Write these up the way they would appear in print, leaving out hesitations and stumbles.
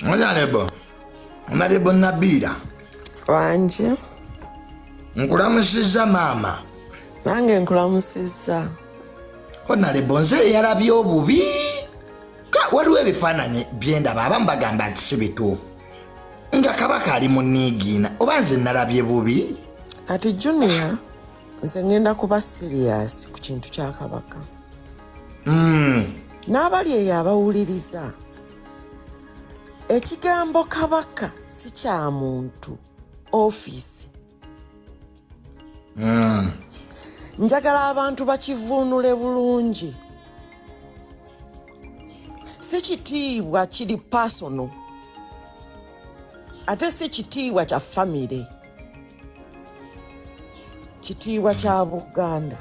Honorable Nabila. Wanje. Nkulamusiza mama. Nange nkulamusiza. Honorable nze yalabye obubi. Waliwo ebifaananyi byendaba abamu bagamba nti si bituufu. Nga Kabaka ali mu Niigiina oba nze nalabye bubi. Kati Junior, nze ngenda kuba serious ku kintu kya Kabaka. N'abali eyo abawuliriza. Ekigambo Kabaka si kya muntu, office. Njagala abantu bakivuunule bulungi. Si kitiibwa kiri personal. Ate si kitiibwa kya family. Kitiibwa kya Buganda.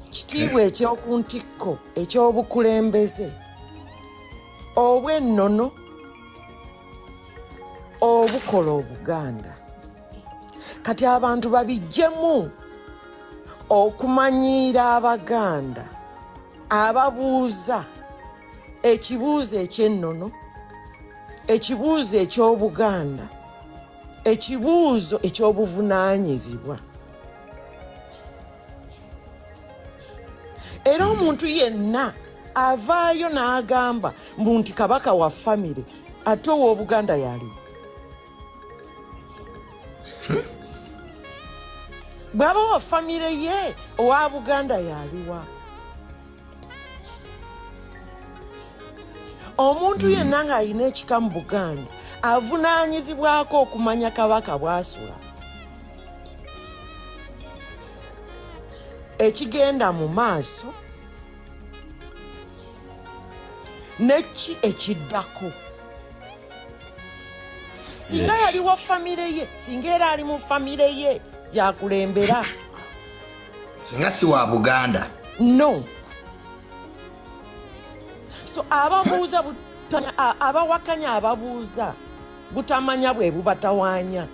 Kitiibwa eky'oku ntikko, eky'obukulembeze. Obw'ennono, obukola Obuganda. Kati abantu babijjemu okumanyiira Abaganda ababuuza ekibuuzo eky'ennono, ekibuuzo eky'Obuganda, ekibuuzo eky'obuvunaanyizibwa. Era omuntu yenna avaayo n'agamba nti Kabaka wa family ate ow'Obuganda yaliwo. Bw'aba wa family ye owa Buganda yaliwa. Omuntu yenna ng'alina ekika mu Buganda avunaanyizibwako okumanya Kabaka bw'asula. Ekigenda mu maaso neki ekiddako. Singa yali wa family ye, singa era ali mu family ye gyakulembera. Singa si wa Buganda. No. So ababuuza abawakanya ababuuza butamanya bwe bubatawaanya.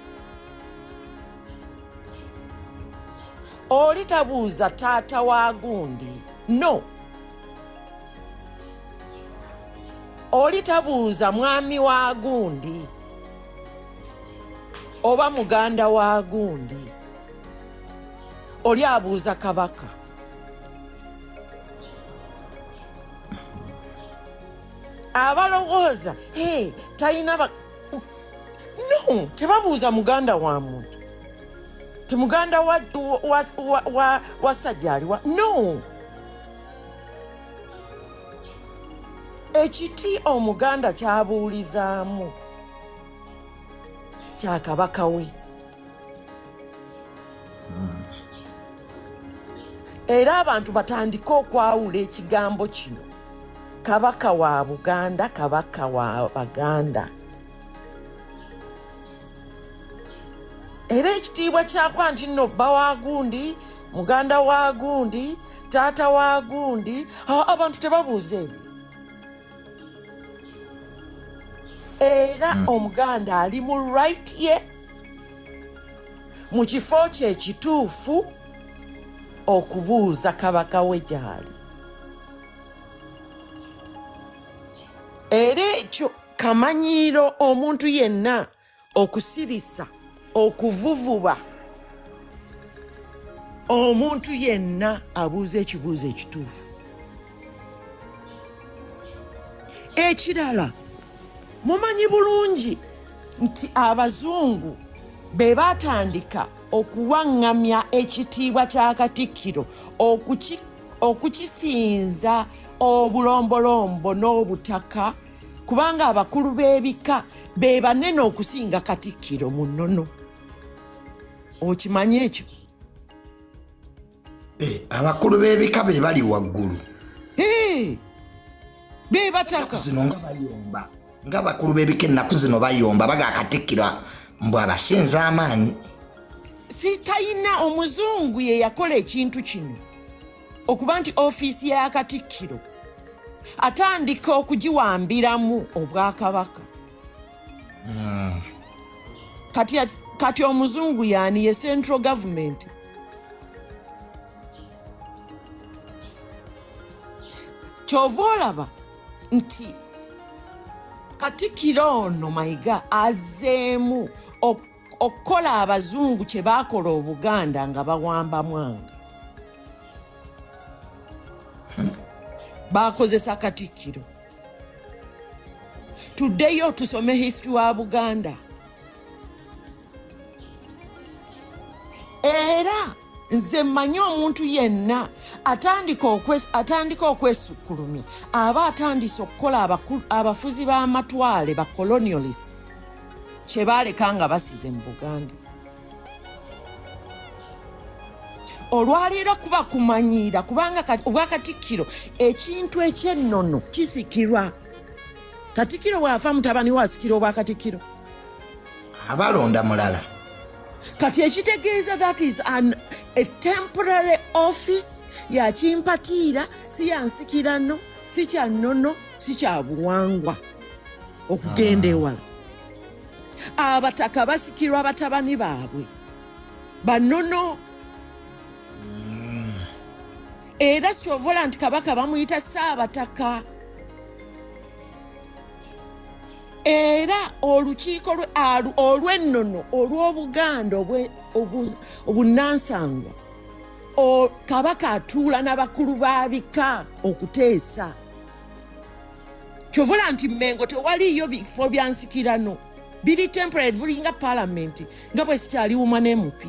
Oli tabuuza taata wa gundi. No. Oli tabuuza mwami wa gundi. Oba muganda wa gundi. Oli abuuza Kabaka. Abalowooza, talina no, tebabuuza muganda wa muntu. Temuganda wa sajja aliwa. No. Ekiti omuganda kyabuulizaamu kya Kabaka we. Era abantu batandika okwawula ekigambo kino. Kabaka wa Buganda, Kabaka wa Baganda. Era ekitiibwa kyakuba nti nno bba wa gundi, muganda wa gundi, taata wa gundi, abantu tebabuuza ebyo. Era omuganda ali mu right ye, mu kifo kye ekituufu okubuuza Kabaka we gyali. Era ekyo kamanyiiro omuntu yenna okusirisa, okuvuvuba. Omuntu yenna abuuza ekibuuzo ekituufu. Ekirala, mumanyi bulungi nti Abazungu be batandika okuwaŋŋamya ekitiibwa kya Katikkiro okukisinza obulombolombo n'obutaka, kubanga abakulu b'ebika be banene okusinga Katikkiro mu nnono. Okimanyi ekyo? Abakulu b'ebika be bali waggulu. Be bataka. Zino nga bayomba. Nga bakulu b'ebika ennaku zino bayomba baga Katikkiro mbw abasinza amaanyi. Sitayina Omuzungu ye yakola ekintu kino okuba nti ofiisi ya Katikkiro atandika okugiwambiramu Obwakabaka. Kati Omuzungu yani ye central government. Kyova olaba nti Katikkiro ono Mayiga azzeemu okukola abazungu kye baakola Obuganda nga bawamba mwanga. Baakozesa Katikkiro. Tuddeyo tusome history wa Buganda. Era nze mmanyi omuntu yenna atandika okwesukkulumya aba atandise okukola abafuzi b'amatwale ba colonialist kye baaleka nga basize mu Buganda. Olwaleero kuba kumanyiira kubanga obwa Katikkiro ekintu ekyennono kisikirwa. Katikkiro bw'afa mutabani we asikira obwa Katikkiro. Abalonda mulala. Kati ekitegeeza that is a temporary office ya kimpatiira si yansikira nno si kya nnono si kya buwangwa okugenda ewala. Abataka basikirwa batabani baabwe bannono. Era sikyovola nti Kabaka bamuyita Ssaabataka. Era olukiiko olw'ennono olw'Obuganda obunansangwa Kabaka atuula n'abakulu ba bika okuteesa. Kyovola nti Mmengo tewaliyo bifo bya nsikirano biri temporary bulinga parliament nga bwe sikyali wuma n'MP.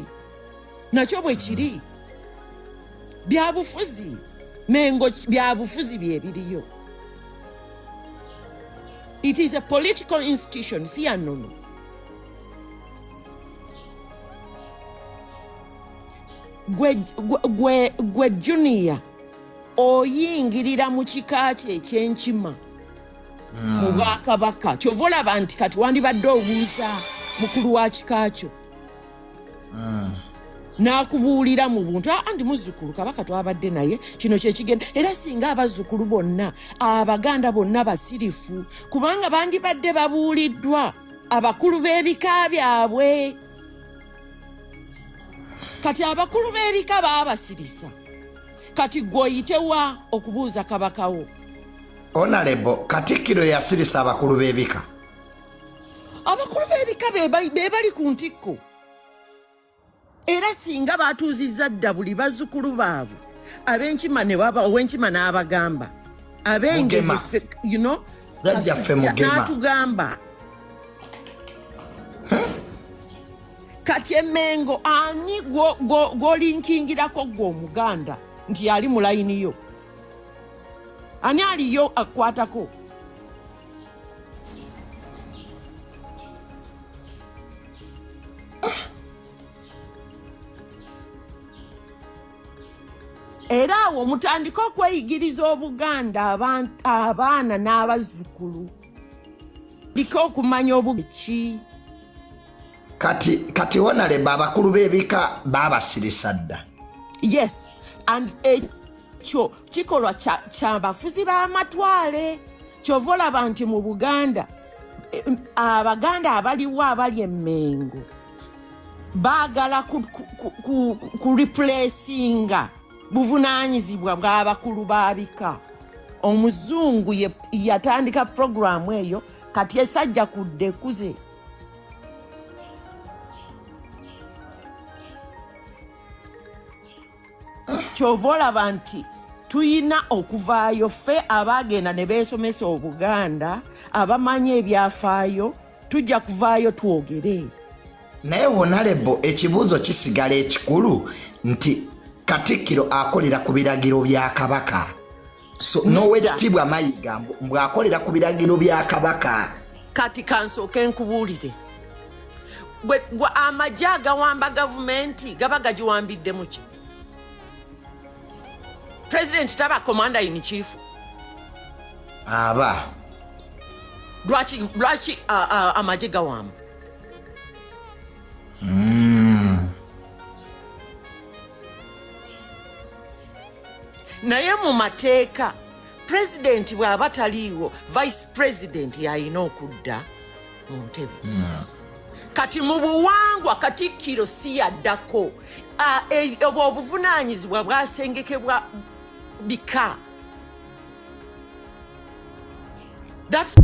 Nakyo bwe kiri byabufuzi Mmengo byabufuzi bye biriyo. It is a political institution, si anono. Gwe junior oyingirira mu kika kye ekyenkima mu Bwakabaka. Kyova olaba nti kati wandibadde obuuza mukulu wa kika kyo n'akubuulira mu buntu andi muzzukulu Kabaka twabadde naye kino kye kigenda. Era singa abazzukulu bonna Abaganda bonna basirifu kubanga bandibadde babuuliddwa abakulu b'ebika byabwe. Kati abakulu b'ebika baabasirisa. Kati gwoyitewa okubuuza Kabaka wo. Honorable Katikkiro yasirisa abakulu b'ebika. Abakulu b'ebika be bali ku ntikko. Era singa batuuzizza dda buli bazzukulu baabwe ab'enkima ne baba ow'enkima n'abagamba ab'engeri n'atugamba kati Emmengo ani gw'olinkingirako gwe Omuganda nti yali mu layini yo? Ani aliyo akkwatako? Era awo mutandika okweyigiriza Obuganda abaana n'abazzukulu. Ndika okumanya obuki. Kati Honorable abakulu b'ebika baabasirisa dda. Yes, and ekyo kikolwa ky'abafuzi b'amatwale. Kyova olaba nti mu Buganda Abaganda abaliwo abali Emmengo baagala ku replacinga buvunaanyizibwa bw'abakulu ba bika. Omuzungu yatandika programu eyo kati esajja kuddekuze. Kyova olaba nti tuyina okuvaayo ffe abaagenda ne beesomesa Obuganda abamanya ebyafaayo tujja kuvaayo twogere. Naye Honorable ekibuuzo kisigala ekikulu nti Katikkiro akolera ku biragiro bya Kabaka. So n'Oweekitiibwa Mayiga bw'akolera ku biragiro bya Kabaka. Kati kansooke nkubuulire. Gwe amagye agawamba gavumenti gaba gagiwambidde mu ki? President taba commander in chief. Aba. Lwaki amagye gawamba? Naye mu mateeka president bw'aba taliiwo vice president yalina okudda mu ntebe. Kati mu buwangwa Katikkiro si yaddako obwo obuvunaanyizibwa bwasengekebwa bika. That's